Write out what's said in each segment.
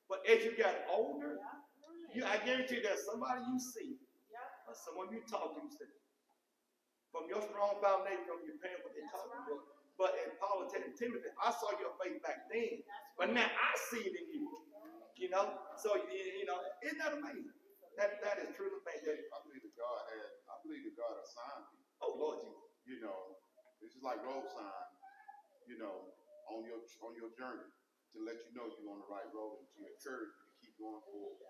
But as you got older, I guarantee there's somebody you see, or someone you talk to, you say, from your strong foundation, from your parents, what they talking about. But as Paul was telling Timothy, I saw your faith back then, but now I see it in you. You know, so isn't that amazing? That is truly amazing. I believe that God assigned people. Oh Lord Jesus. You know, it's just like road sign. You know, on your journey to let you know you're on the right road and to encourage you to keep going forward.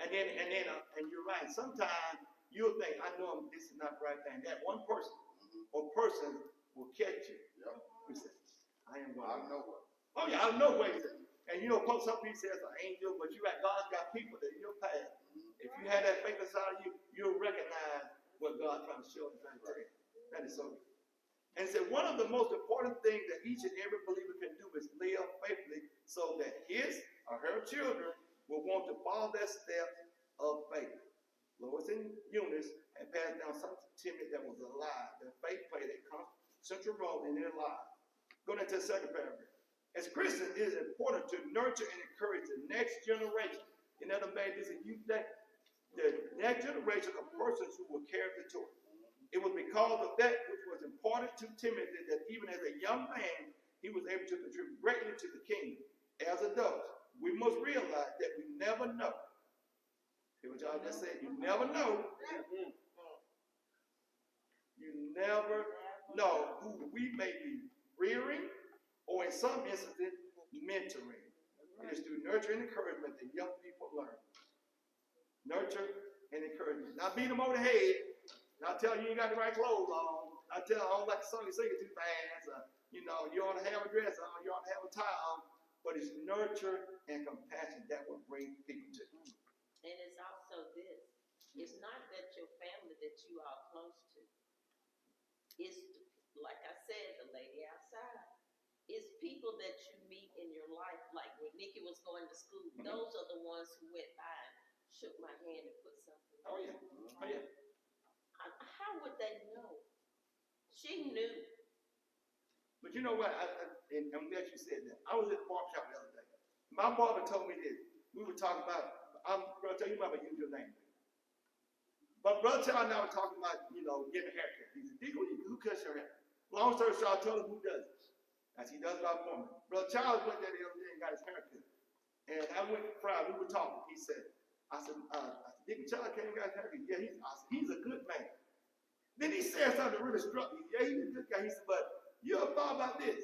And you're right. Sometimes you'll think, I know this is not the right thing. That one person or person will catch you. Yep. He says, I am going. I know what. Oh yeah, I know what he said. And some people say it's an angel, but you're right. God's got people that in your path. If you have that faith inside of you, you'll recognize what God's trying to show and trying to tell you. That is so good. And he said, one of the most important things that each and every believer can do is live faithfully so that his or her children will want to follow their steps of faith. Lois and Eunice had passed down something to Timothy that was alive. Their faith played a central role in their lives. Going into the second paragraph. As Christians, it is important to nurture and encourage the next generation. In other words, this is you think the next generation of persons who will carry the torch. It was because of that which was important to Timothy that even as a young man, he was able to contribute greatly to the kingdom. As adults, we must realize that we never know. Hear what y'all just said? You never know. You never know who we may be rearing or in some instances mentoring. It is through nurture and encouragement that young people learn. Nurture and encouragement. Not beat them over the head. Not tell you got the right clothes on. I tell I don't like the song you sing it too fast. You ought to have a dress on. You ought to have a tie on. But it's nurture and compassion that will bring people to you. And it's also this. It's not that your family that you are close to. It's, like I said, the lady outside. It's people that you meet in your life. Like when Nikki was going to school, those are the ones who went by and shook my hand and put something on. Oh, yeah. Oh, yeah. How would they know? She knew. But you know what? And I'm glad you said that. I was at the barber shop the other day. My barber told me this. We were talking about, I'm going to tell you about my usual name. But Brother Charles and I were talking about, getting a haircut. He said, Deacon, who cuts your hair? Long story short, I told him who does it. As he does by appointment. Brother Charles went there the other day and got his haircut. And I went Friday, we were talking. He said, Deacon Charles came and got his haircut. Yeah, he's a good man. Then he said something that really struck me. Yeah, he's a good guy. He said, but you ever thought about this?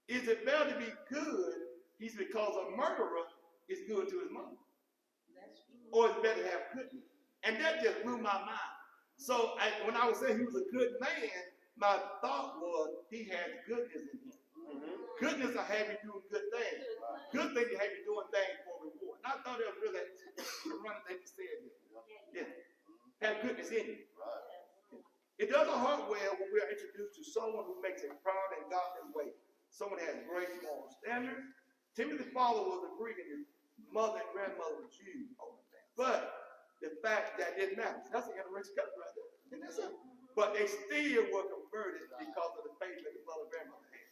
Is it better to be good? He said, because a murderer is good to his mom. That's true. Or it's better to have goodness. And that just blew my mind. So when I was saying he was a good man, my thought was he has goodness in him. Goodness will have you doing good things. Good things will have you doing things for reward. And I thought that was really running that he said this. Yeah. Have goodness in you. It doesn't hurt well when we are introduced to someone who makes a proud and godly way. Someone that has great moral standards. Timothy's father was a Greek and his mother and grandmother were Jews. But the fact that it matters. That's an interesting cut right there. And that's it. But they still were converted because of the faith that his mother and grandmother had.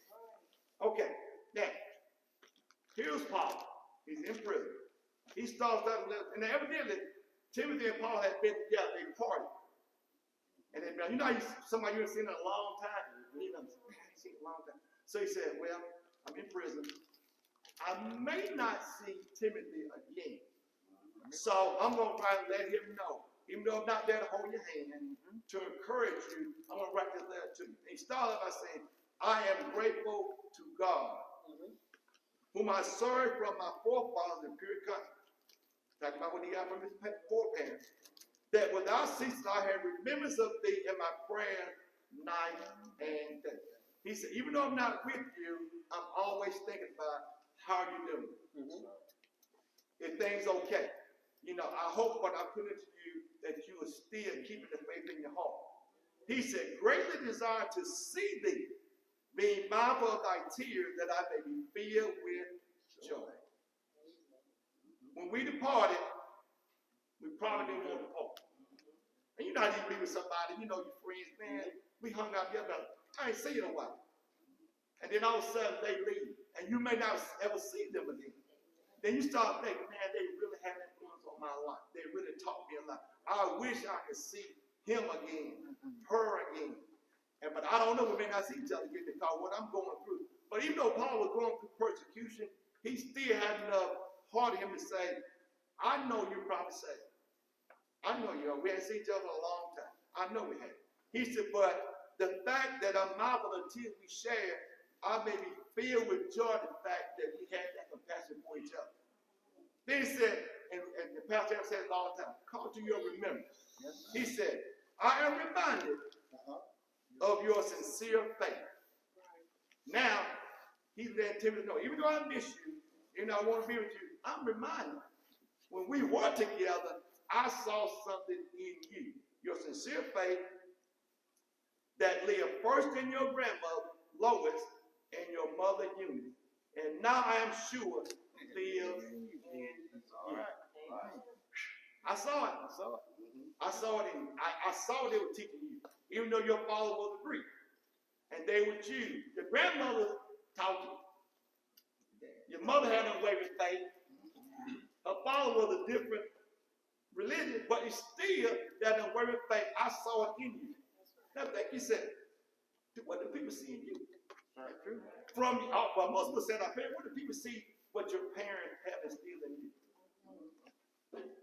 Okay, now, here's Paul. He's in prison. He starts out, and evidently, Timothy and Paul had been together. They partied. And then, somebody you've seen in a long time. I've seen a long time. So he said, well, I'm in prison. I may not see Timothy again. So I'm going to try and let him know. Even though I'm not there to hold your hand, to encourage you, I'm going to write this letter to you. And he started by saying, I am grateful to God, whom I served from my forefathers in pure conscience. Talking about what he got from his foreparents. That without ceasing I have remembrance of thee in my prayer night and day. He said, even though I'm not with you, I'm always thinking about how you're doing. If things okay. I hope what I put into you that you are still keeping the faith in your heart. He said, greatly desire to see thee, being mindful of thy tears, that I may be filled with joy. When we departed, we probably didn't want to depart. And how you be with somebody, your friends, man, we hung out together. I ain't seen you in a while. And then all of a sudden they leave. And you may not ever see them again. then you start thinking, man, they really had influence on my life. They really taught me a lot. I wish I could see him again, her again. But I don't know, we may not see each other again because what I'm going through. But even though Paul was going through persecution, he still had enough heart in him to say, I know you're probably saved. I know you are. We haven't seen each other in a long time. I know we have. He said, but the fact that I'm marveled until we share, I may be filled with joy at the fact that we had that compassion for each other. Then he said, and the pastor said it all the time, call to your remembrance. He said, I am reminded of your sincere faith. Now, he let Timothy know, even though I miss you, and I want to be with you, I'm reminded, when we were together, I saw something in you. Your sincere faith that lived first in your grandmother, Lois, and your mother, Eunice. And now I am sure lives in you. All right. I saw it. I saw it. I saw they were teaching you. Even though your father was a Greek. And they were Jews. Your grandmother taught you. Your mother had unwavering faith. Her father was a different religion, but it's still that unwavering faith. I saw it in you. Now, think you said, what do people see in you? Right? From well, most people said, what do people see what your parents have instilled in you?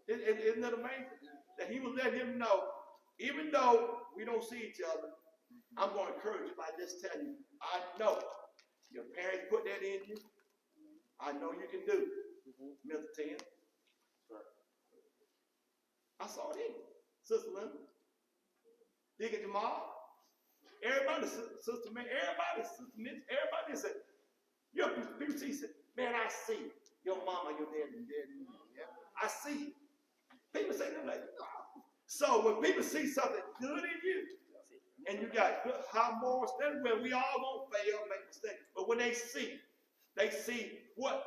Isn't that amazing? That he was letting him know, even though we don't see each other, I'm going to encourage you by just telling you, I know your parents put that in you. I know you can do it. Mr. 10. I saw it in you. Sister Linda, Deacon Jamal, everybody, Sister Mary, everybody, Sister Mitch, everybody said, your people see, said, man, I see your mama, your daddy, yeah. I see. People say that like, oh. So when people see something good in you, and you got good high moral standards, where we all gonna fail, make mistakes, but when they see what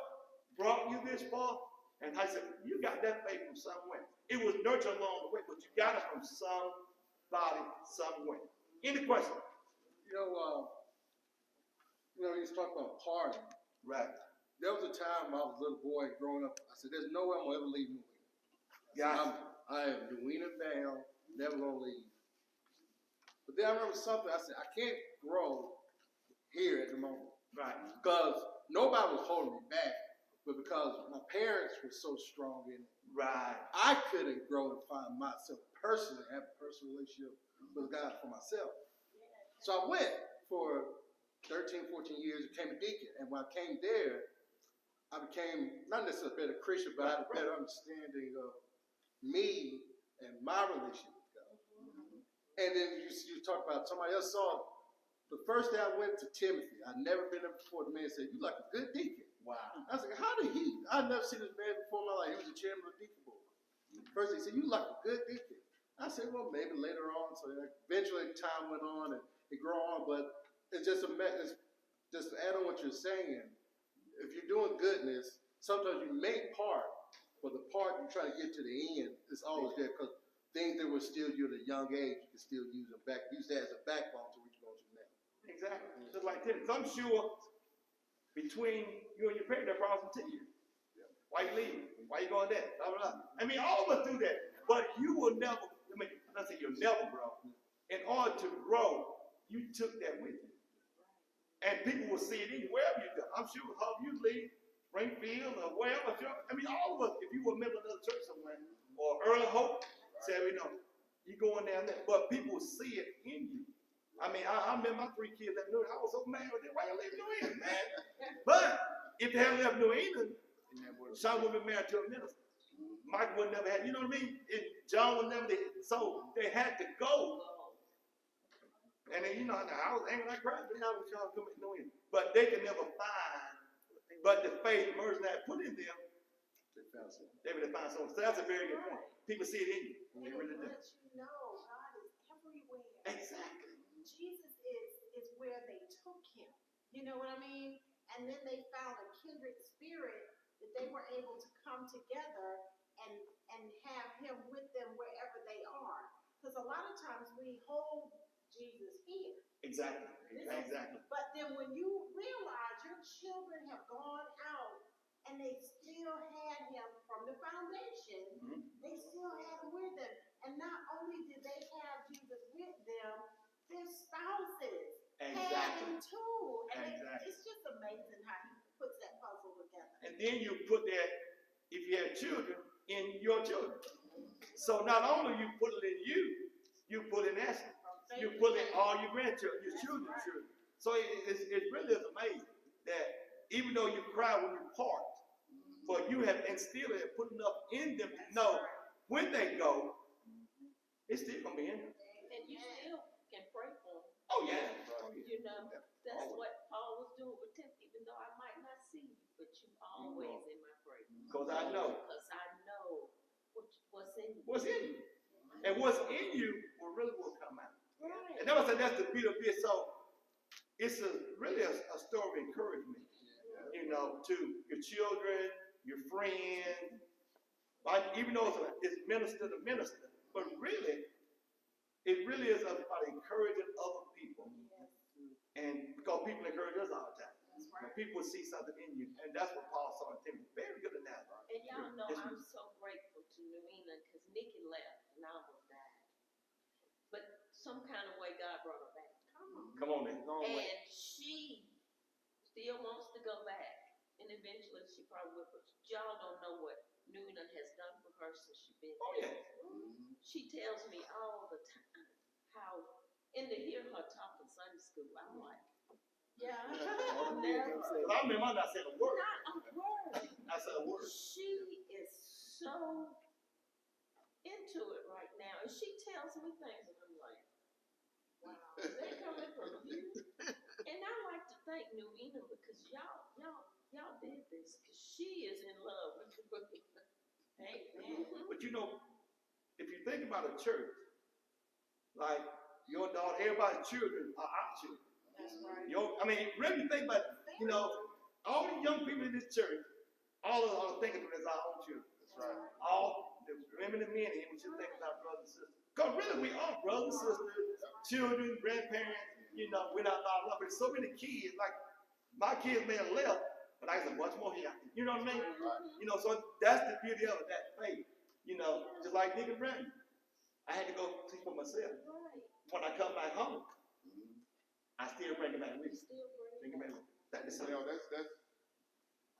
brought you this far, and I said, you got that faith from somewhere. It was nurtured along the way, but you got it from somebody, somewhere. Any questions? You know, you was talking about partying. Right. There was a time I was a little boy growing up. I said, there's no way I'm going to ever leave New England. Yeah. I am New England bound, never going to leave. But then I remember something. I said, I can't grow here at the moment. Right. Because nobody was holding me back, but because my parents were so strong in it. Right. I couldn't grow and find myself personally, have a personal relationship with God for myself. So I went for 13, 14 years, became a deacon. And when I came there, I became not necessarily a better Christian, but I had a better understanding of me and my relationship with God. And then you talk about somebody else saw it. The first day I went to Timothy, I'd never been there before. The man said, "You like a good deacon." Wow. I was like, "How did he?" I'd never seen this man before in my life. He was the chairman of the deacon board. First he said, "You like a good deacon." I said, "Well, maybe later on." So eventually time went on and it grew on, but it's just just to add on what you're saying. If you're doing goodness, sometimes you make part, but the part you try to get to the end is always there because things that were still you at a young age, you can still use that as a backbone to what you're going to now. Exactly. Just like this. I'm sure between you and your parents, there are problems to you. Why you leaving? Why you going there? Blah, blah, blah. I mean, all of us do that. But you will never, let's say you'll never grow. In order to grow, you took that with you. And people will see it in you, wherever you go. I'm sure how you leave, Springfield or wherever. I mean, all of us, if you were a member of another church somewhere, or Early Hope, say, you going down there. But people will see it in you. I mean, I remember my 3 kids that New England. I was so mad with them. Why you leave New England, man? But if they hadn't left New England, Sean would have been married to a minister. Michael would never have, you know what I mean? And John would never did. So they had to go. And then, I was angry like crazy. How would y'all come in New England? But they could never find, but the faith merged that put in them, they would have found something. So that's a very good point. People see it in you. They really do. Let you know God is everywhere. Exactly. Jesus is where they took him. You know what I mean? And then they found a kindred spirit that they were able to come together and have him with them wherever they are. Because a lot of times we hold Jesus here. Exactly. Exactly. But then when you realize your children have gone out and and they still had him from the foundation. Mhm. They still had him with them. And not only did they have Jesus with them, their spouses had Exactly. him too. And Exactly. it's just amazing how he puts that puzzle together. And then you put that, if you have children, in your children. So not only you put it in you put in Ashley. You put in all your grandchildren, your children's children. So it really is amazing that even though you cry when you part, but you have instilled and put enough in them to know when they go, it's still gonna be in them. And you still can pray for them. Oh yeah. You know, that's what Paul was doing with Timothy, even though I might not see you, but you always in my prayer. Because I know Because I know what's in you. what's in you. And what's in you will come out. Right. And that's the beauty of it. So it's really a story of encouragement, to your children, your friends. Like, even though it's minister to minister, but really, it really is about encouraging other people. And because people encourage us all the time. When people see something in you, and that's what Paul saw in Timothy. Very good analogy. And y'all know Yes, I'm so grateful to New England because Nikki left and I almost died. But some kind of way God brought her back. Come on then. And she still wants to go back. And eventually she probably will. But y'all don't know what New England has done for her since she's been Oh there. yeah. She tells me all the time how, and to hear her talk in Sunday school, I'm like, Yeah. Because I remember I said a word. not a word. I said a word. She is so into it right now. And she tells me things and I'm like, wow, is that coming from you? And I like to thank New England because y'all did this because she is in love with the book. Amen. But if you think about a church, like your daughter, everybody's children are our children. That's right. Really think about it. All the young people in this church, all of us are thinking of it as our own children. That's right. All the women and men here, we should think about brothers and sisters. Because really, we are brothers and sisters, children, grandparents, we're not allowed. But so many kids, like my kids may have left, but I got a bunch more here. You know what I mean? So that's the beauty of it, that faith. Just like Deacon Brandon. I had to go see for myself. Right. When I come back home, I still bring it back with me. Still Bring it back with me. That's That's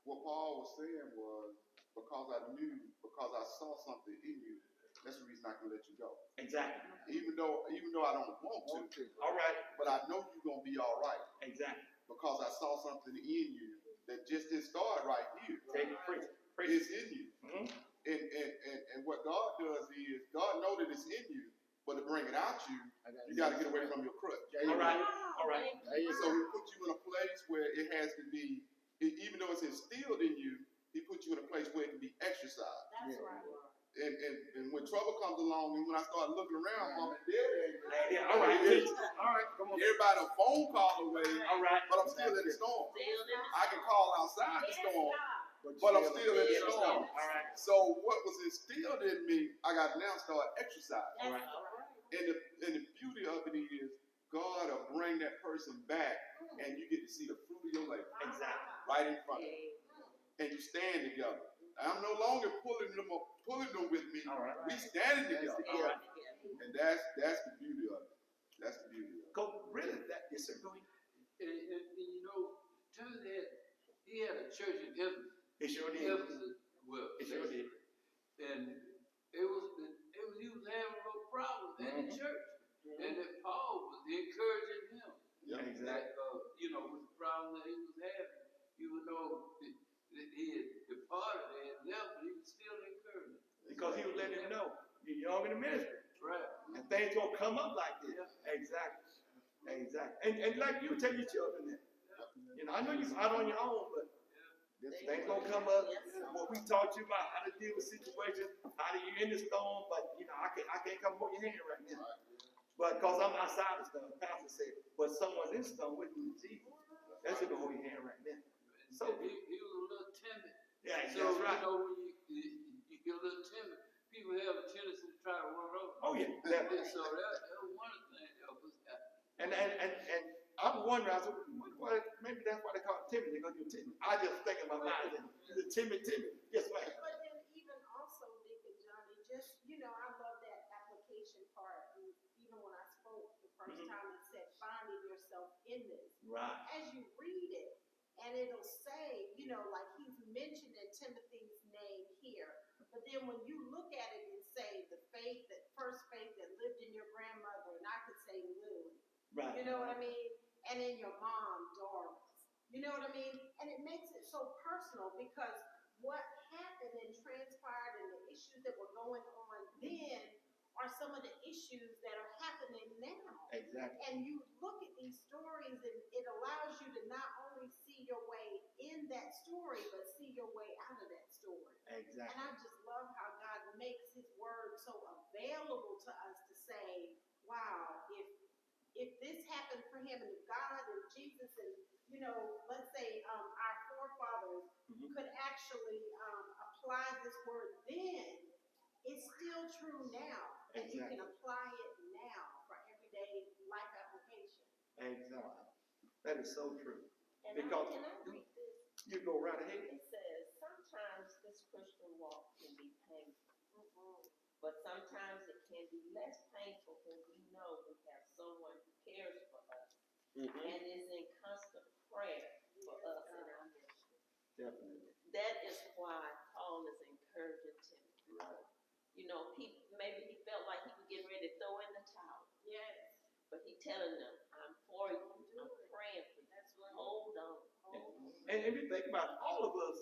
what Paul was saying was because I saw something in you, that's the reason I can let you go. exactly. Even though I don't want to, All right. but I know you're gonna be all right Exactly. because I saw something in you that just didn't start right here. Take it, preach it. Preach It's it. in you. Mhm. And what God does is God knows that it's in you, but to bring it out you gotta get away from your crutch. All right. All right. So he put you in a place where it has to be, even though it's instilled in you, he put you in a place where it can be exercised. That's right. And when trouble comes along, and when I start looking around, mom and dad ain't Yeah, all right. Preach it. All right. Come on. everybody a phone call away, All right. but I'm still in the storm. Still in the I can call outside the Yes, storm, God. but I'm still in the All storm. right. So what was instilled in me, I got to now start exercising. All right. And the beauty of it is God will bring that person back and you get to see the fruit of your labor Exactly. right in front of you. And you stand together. I'm no longer pulling them with me. All right. We standing together. All right. And that's the beauty of it. That's the beauty of it. Go really that yes, sir. Go ahead. And Timothy had a church in Ephesus. It sure did. Ephesus, well, It sure did. and he was having a little problem in the church, and that Paul was encouraging him. Yeah. Exactly. That with the problem that he was having, even though that he had departed and had left, but he was still encouraging. Because he was letting him know you're young in the ministry. Right. And things gonna come up like this. Exactly. Exactly. And like you tell your children that. I know you're out on your own, but things gonna come up. What we taught you about how to deal with situations, how do you in the storm, but I can't come hold your hand right now. But because I'm outside the storm, the pastor said, but someone's in the storm with you, Jesus. That's who can hold your hand right now. So he was a little timid. yeah, So that's right. when you get a little timid, people have a tendency to try to run over. Oh yeah. And so that was one of the things that was happening. And I'm wondering, I said, what Well, maybe that's why they call it Timothy, because you're Timothy. I just think in my mind, you're Timothy. Yes, ma'am. But then even also, Deacon Johnny, just, I love that application part. And even when I spoke the first time, it said, finding yourself in this. Right. As you read it, and it'll say, like he's mentioning Timothy's name here. But then when you look at it and say the faith, that first faith that lived in your grandmother, and I could say Lily. Right. You know what I mean? And in your mom, Doris. You know what I mean? And it makes it so personal because what happened and transpired and the issues that were going on then are some of the issues that are happening now. Exactly. And you look at these stories and it allows you to not only see your way in that story, but see your way out of that story. Exactly. And I just love how God makes his word so available to us to say, wow, if this happened for him and if God and Jesus and, let's say our forefathers could actually apply this word then, it's still true now. And you can apply it now for everyday life application. Exactly. That is so true. And Because can I read this? you go right ahead. It says, sometimes this Christian walk can be painful, but sometimes it can be less painful when we know we have someone who cares for us and is in constant prayer for us in our mission. Definitely. That is why Paul is encouraging Timothy. Right. Maybe he felt like he was getting ready to throw in the towel. Yes. But he's telling them, I'm for you. I'm praying for you. That's right. Hold on. And if you think about it, all of us,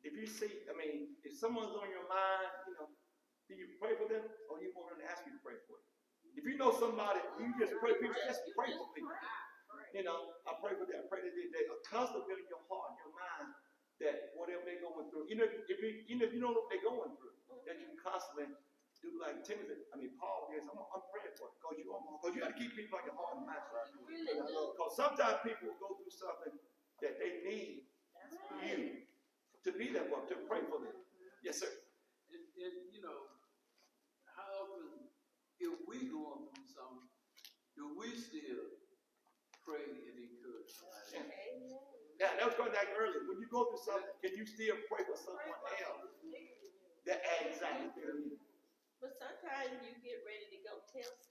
if you see, if someone's on your mind, do you pray for them or you want them to ask you to pray for them? If you know somebody, you just pray, people just pray for people. I pray for them. I pray that they are constantly in your heart, in your mind, that whatever they're going through, if you don't know what they're going through, that you constantly do like Timothy, Paul is, I'm praying for it, because you got to keep people on your heart and mind. Really do. Because sometimes people go through something that they need you to be there for them, to pray for them. Yes, sir. And how often, if we going through something, do we still pray and encourage somebody? Amen. Yeah, that was going back earlier. When you go through something, can you still pray for someone else? That exactly. But sometimes you get ready to go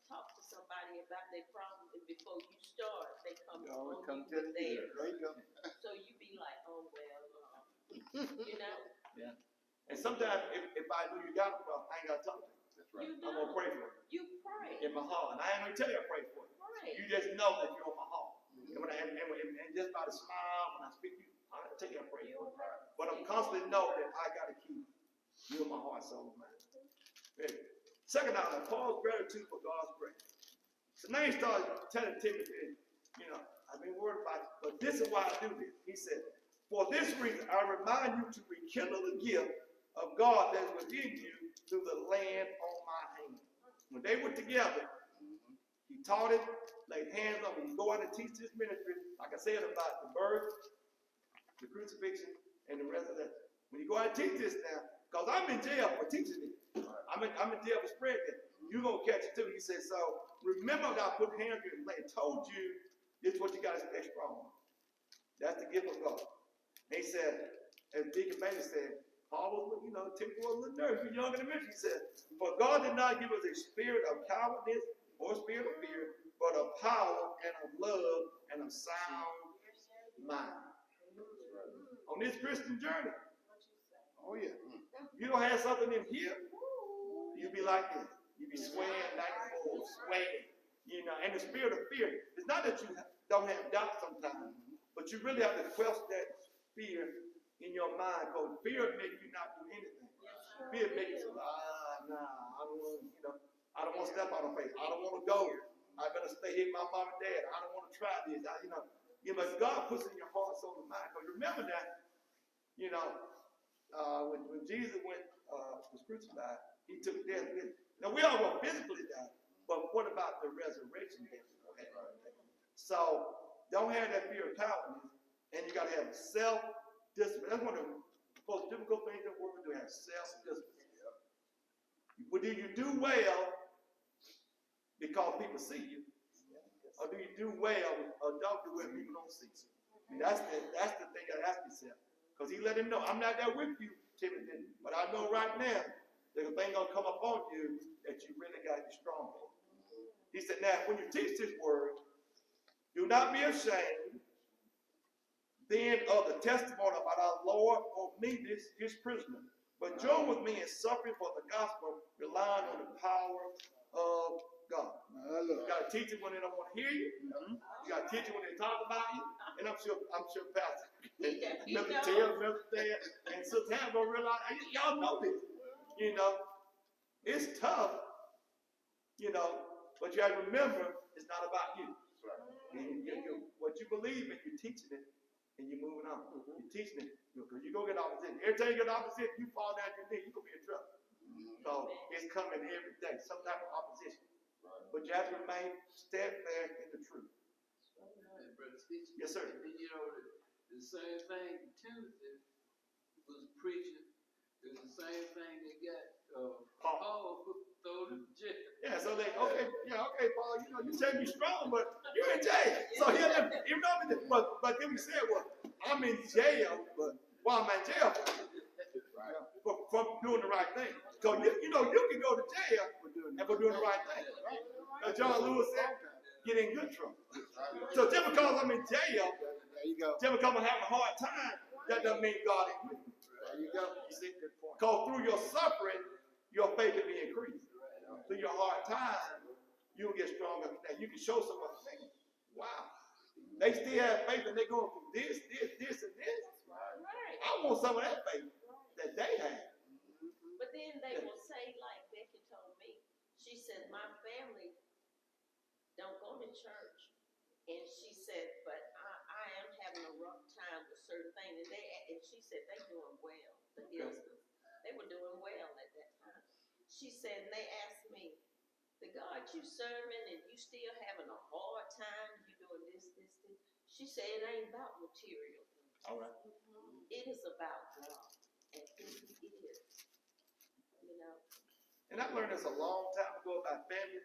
talk to somebody about their problem, and before you start, they come on you with theirs. So you be like, oh well, Yeah. And sometimes if I know you got a problem, I ain't got to talk to you. That's right. You I'm gonna pray for you You pray. in my heart, and I ain't gonna tell you I pray for you. Pray. You just know that you're on my heart. And just by the smile when I speak to you, I tell you I pray for you. But I'm constantly know that I got to keep you in my heart, soul, and mind. Ready? Second item, Paul's gratitude for God's grace. So now he started telling Timothy, I've been worried about it, but this is why I do this. He said, for this reason, I remind you to rekindle the gift of God that's within you through the laying on my hand. When they were together, he taught it, laid hands on him. He go out and teach this ministry, like I said, about the birth, the crucifixion, and the resurrection. When you go out and teach this now, because I'm in jail for teaching it. I'm in jail for spreading it. You're going to catch it too. He said, so remember that I put hands on you and told you this is what you got to stay strong. That's the gift of God. And he said, as Deacon Bailey said, Paul was, Timothy was a little nervous. He was young in the ministry. He said, for God did not give us a spirit of cowardice or a spirit of fear, but of power and of love and of sound mind. On this Christian journey, Oh, yeah. you don't have something in here, you be like this. You be swaying back and forth, swaying. And the spirit of fear. It's not that you don't have doubt sometimes, but you really have to quell that fear in your mind, because fear makes you not do anything. Fear makes you say, I don't want to step out of faith. I don't want to go. I better stay here with my mom and dad. I don't want to try this. But God puts in your heart, soul, and mind. Because remember that, when Jesus was crucified, he took death with him. Now we all will physically die, but what about the resurrection? So don't have that fear of cowardice, and you got to have self-discipline. That's one of the most difficult things in the world to have self-discipline. But do you do well because people see you, Or do you do well or don't do well people don't see? I mean, that's the thing I ask yourself. Because he let him know, I'm not there with you, Timothy, but I know right now there's a thing gonna come upon you that you really got to be strong in. He said, now when you teach this word, do not be ashamed then of the testimony about our Lord or me, his prisoner. But join with me in suffering for the gospel, relying on the power of God. You got to teach it when they don't want to hear you. You got to teach it when they talk about you. And I'm sure Pastor, Mr. Taylor, Mr. Dad, and Sister Hannah gonna realize, y'all know this. You know, it's tough, you know, but you have to remember it's not about you. What you believe in, you're teaching it, and you're moving on. You're teaching it, because you're going to get opposition. Every time you get opposition, you fall down your knee, you're going to be in trouble. So it's coming every day, some type of opposition. But you have to remain steadfast in the truth. Yes, sir. And you know, the same thing Timothy was preaching is the same thing they got Paul thrown in jail. Yeah, so they, okay, Paul, you know, you say you're strong, but you're in jail. So even though, but then we said, well, I'm in jail, but why am I in jail? For doing the right thing. So you know, you can go to jail and for doing the right thing. As John Lewis said, get in good trouble. So just because I'm in jail, just because I'm having a hard time, that doesn't mean God ain't with me. There you go. You see, because through your suffering, your faith will be increased. Through your hard time, you'll get stronger. Now you can show someone things. Wow. They still have faith and they're going through this, and this. I want some of that faith that they have. But then they will say, like Becky told me, she said, my family don't go to church. And she said, but I am having a rough time with certain things. And she said, they're doing well. The Hilsons, they were doing well at that time. She said, and they asked me, the God you serving and you still having a hard time, you doing this. She said, it ain't about material things. All right. It is about God and who He is. You know. And I learned this a long time ago about family.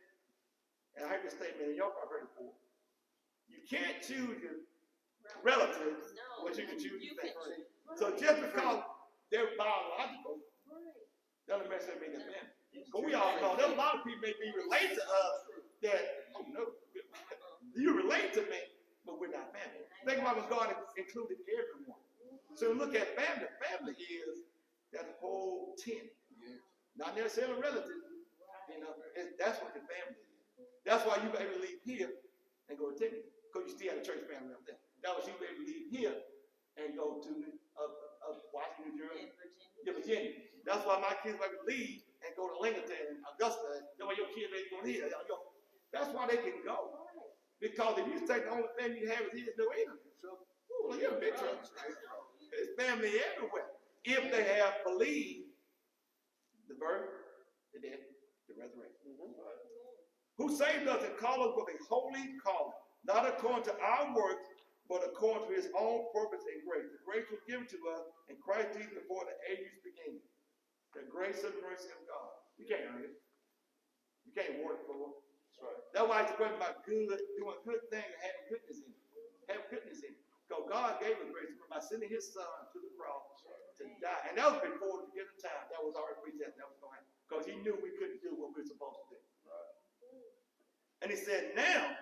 And I heard this statement, and y'all probably heard it before. You can't choose your relatives, but you can choose your family. So just because they're biological, doesn't necessarily mean they're family. But we all know there's a lot of people may be related to us that, oh no, you relate to me, but we're not family. Think about when God included everyone. So look at family. Family is that whole tent. Not necessarily relatives. You know, that's what the family is. That's why you able to leave here and go to Tennessee, because you still have a church family up there. That was you able to leave here and go to Washington, New Jersey, Virginia. That's why my kids were able to leave and go to Lincoln and Augusta. That's why your kids ain't going here. That's why they can go. Because if you say the only family you have is here, no Enon. Well, you're in big trouble. There's family everywhere. If they have believed the birth, the death, the resurrection. Who saved us and called us with a holy calling, not according to our works, but according to His own purpose and grace. The grace was given to us in Christ Jesus before the ages began. The grace and mercy of God. You can't earn it. You can't work for it. That's right. That's why it's a question about doing good things and having goodness in it. Have goodness in it. Because God gave us grace by sending His Son to the cross to die. And that was before the beginning of time. That was already predestined. That was going to happen. Because He knew we couldn't do what we were supposed to do. Right. And He said, now,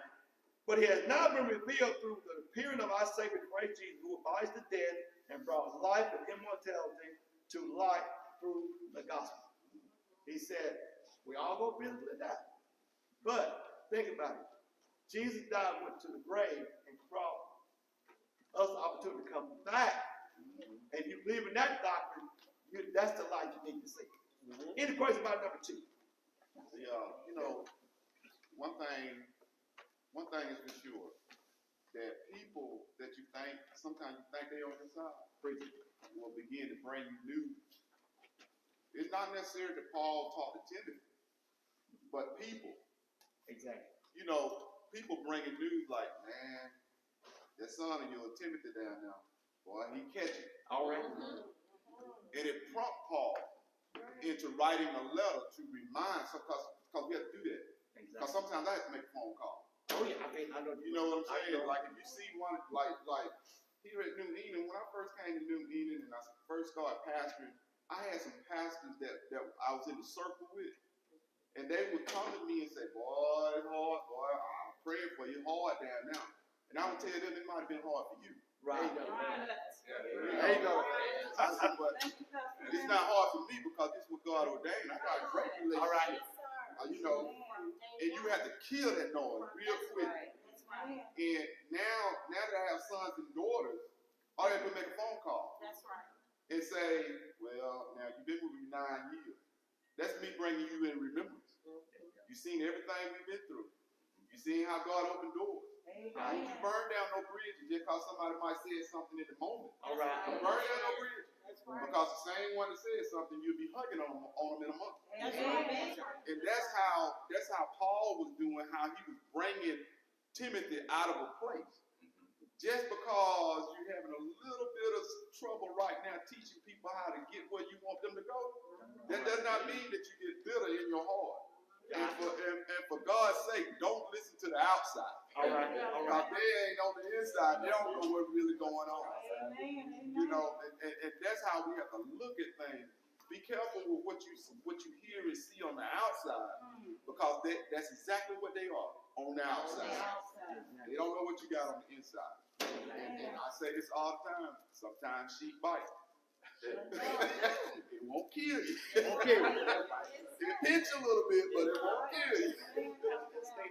but He has now been revealed through the appearing of our Savior Christ Jesus, who abolished the dead and brought life and immortality to light through the gospel. He said, we all go physically die. But think about it. Jesus died, went to the grave, and brought us the opportunity to come back. And you believe in that doctrine, that's the light you need to see. Any question about number 2? You know, one thing is for sure, that people that you think, sometimes you think they're on your side, will begin to bring you news. It's not necessarily that Paul taught to Timothy, but people. Exactly. You know, people bringing news like, man, that son of yours, Timothy down now, boy, he catch it. All right. And it prompted Paul into writing a letter to remind, because we have to do that. Because sometimes I have to make a phone call. Oh, yeah, I know. You know what I'm saying? Like if you see one, like here at New Enon, when I first came to New Enon and I first started pastoring, I had some pastors that I was in the circle with, and they would come to me and say, "Boy, it's hard, boy. I'm praying for you, hard down now." And I would tell them it might have been hard for you. Right. There you go. I said, but it's not hard for me because this is what God ordained. I got a great relationship. All right. You know, and you have to kill that noise real quick. And now that I have sons and daughters, all I have to do is make a phone call. That's right. And say, well, now you've been with me 9 years. That's me bringing you in remembrance. You've seen everything we've been through. You've seen how God opened doors. I ain't you burn down no bridges just because somebody might say something in the moment. All right. Don't burn down no bridges. Because the same one that said something, you'll be hugging on them in a month. And that's how Paul was doing, how he was bringing Timothy out of a place. Just because you're having a little bit of trouble right now teaching people how to get where you want them to go, that does not mean that you get bitter in your heart. And for God's sake, don't listen to the outside. All right. Because they ain't on the inside. They don't know what's really going on. You know, and that's how we have to look at things. Be careful with what you hear and see on the outside, because that's exactly what they are on the outside. They don't know what you got on the inside. And I say this all the time. Sometimes sheep bite. It won't kill you. It'll pinch a little bit, but it won't kill you.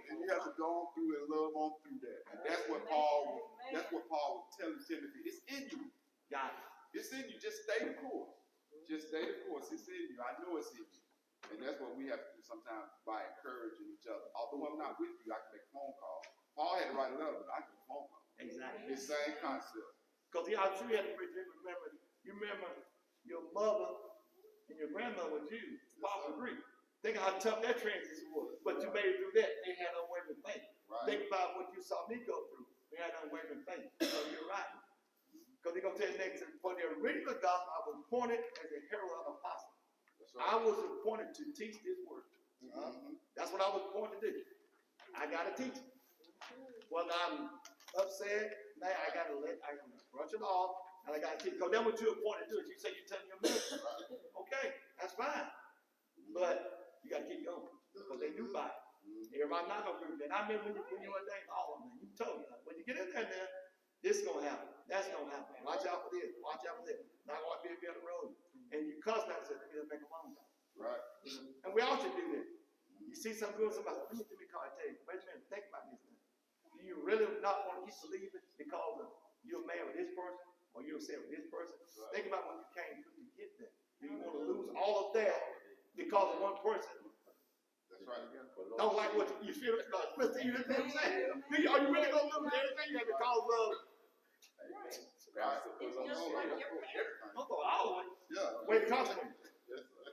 And you have to go on through and love on through that. And that's what Paul was telling Timothy. It's in you. Got it. It's in you. Just stay the course. Just stay the course. It's in you. I know it's in you. And that's what we have to do sometimes by encouraging each other. Although I'm not with you, I can make a phone call. Paul had to write a letter, but I can make a phone call. Exactly. It's the same concept. Because I'm sure you have to remember, your mother and your grandmother with you, Papa agree. Think how tough that transition was. But you made it through that. They had unwavering faith. Right. Think about what you saw me go through. They had unwavering faith. So you're right. Because they're going to tell you next, for the original gospel, I was appointed as a herald and apostle. That's right. I was appointed to teach this word. That's what I was appointed to do. I got to teach it. Whether I'm upset, now I got to brush it off, and I got to teach. Because that's what you're appointed to do. You say you're telling your ministry. Okay, that's fine. But you got to keep going. Because they do bite. Everybody not going to agree with that. I remember when you ordained all of them, you told me, when you get in there now, this is going to happen. That's going to happen. Watch out for this. Watch out for this. Not going to be a bit of road. And you cuss that and say, let me just make a phone call. Right. And we all should do that. You see something doing somebody, let me call and tell you, wait a minute, think about this now. Do you really not want to keep believing because you're mad with this person or you're upset with this person? Right. Think about when you came through to get that. Do you want to lose all of that because of one person? That's right. Don't like what you feel. You know what I'm saying? Are you really going to lose everything because of It's just like your parents. always? Yeah. Wait, consequence.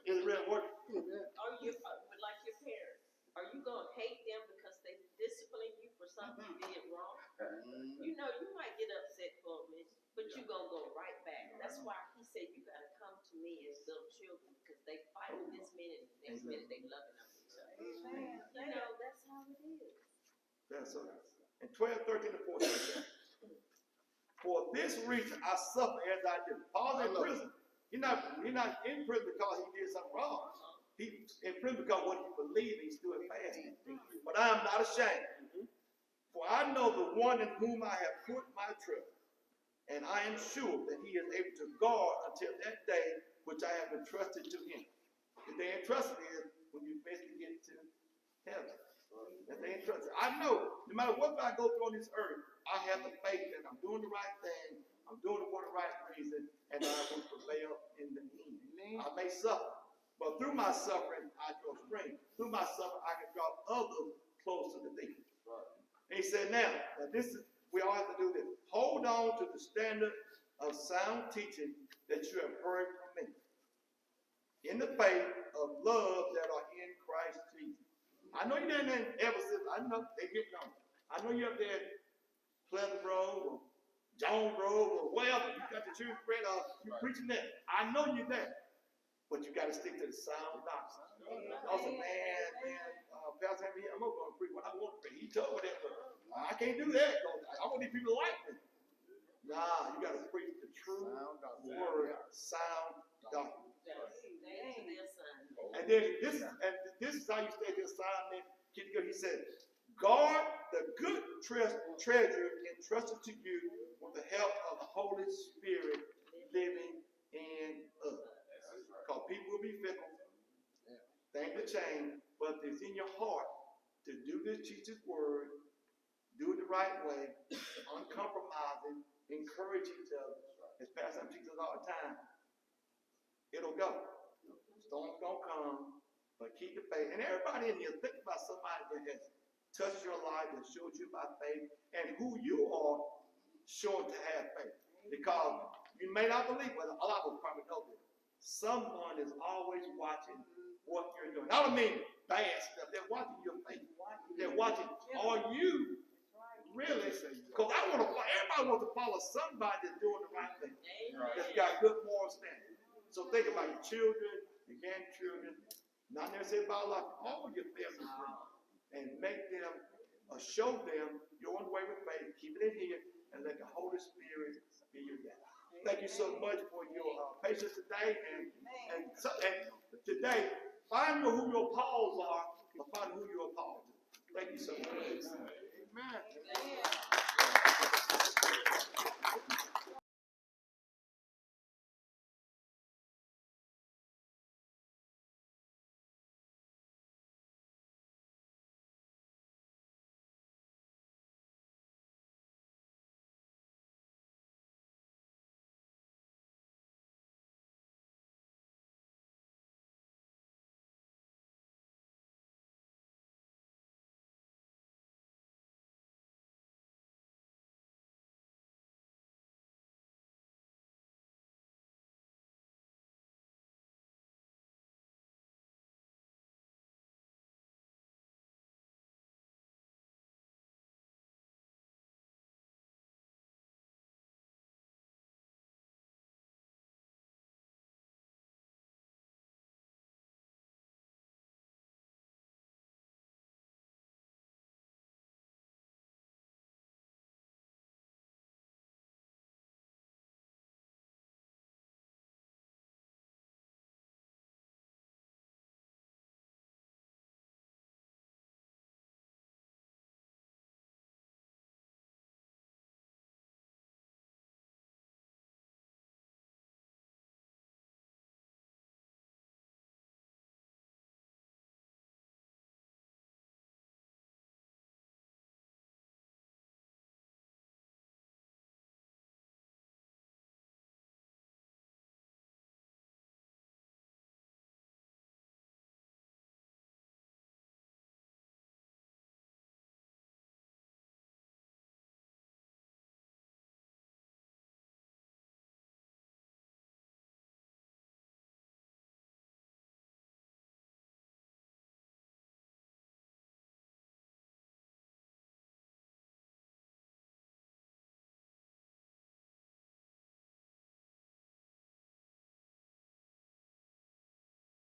Is it really working? Are you, like your parents, are you gonna hate them because they discipline you for something you did wrong? You know, you might get upset for a minute, but you're gonna go right back. That's why he said you gotta come to me as little children, because they fight this minute, and next minute they loving on each other. You know, that's how it is. That's so. In 12, 13, and 14. For this reason I suffer as I do. Paul's in prison. He's not in prison because he did something wrong. He's in prison because what he believed, he stood fast. But I am not ashamed. For I know the one in whom I have put my trust. And I am sure that he is able to guard until that day which I have entrusted to him. The day entrusted is when you basically get to heaven. That they entrusted. I know, no matter what I go through on this earth, I have the faith that I'm doing the right thing. I'm doing it for the right reason, and I will prevail in the end. I may suffer, but through my suffering, I draw strength. Through my suffering, I can draw others closer to thee. Right. And he said, now this is, we all have to do this. Hold on to the standard of sound teaching that you have heard from me. In the faith of love that are in Christ Jesus. I know you're there in Ephesus. I know they get on. I know you're up there at Pleasant Grove or Jones Grove or wherever. You got the church spread up. You're preaching that. I know you're there. But you got to stick to the sound doctrine. Also, man, Pastor Henry, I'm not going to preach what I want to preach. He told me that, but can't do that. I want these people to like me. Nah, you gotta preach the true word, sound doctrine. And then this is how you stay this assignment. He said, guard the good treasure entrusted to you with the help of the Holy Spirit living in us. Because people will be fickle. Things will change. But if it's in your heart to do this, teach His word, do it the right way, uncompromising, encourage each other, as Pastor teaches us all the time, it'll go. Storms gonna come, but keep the faith. And everybody in here, think about somebody that has touched your life, that showed you about faith, and who you are showing to have faith. Because you may not believe, but a lot of us probably know this. Someone is always watching what you're doing. I don't mean bad stuff. They're watching your faith. They're watching, are you really? Because everybody wants to follow somebody that's doing the right thing. That's got good moral standing. So think about your children, your grandchildren, not necessarily biological, all your family members, and make them, show them you're on the way with faith, keep it in here, and let the Holy Spirit be your guide. Thank you so much for your patience today, and today, find who your Pauls are, or find who you're Paul to. Thank you so much. Amen.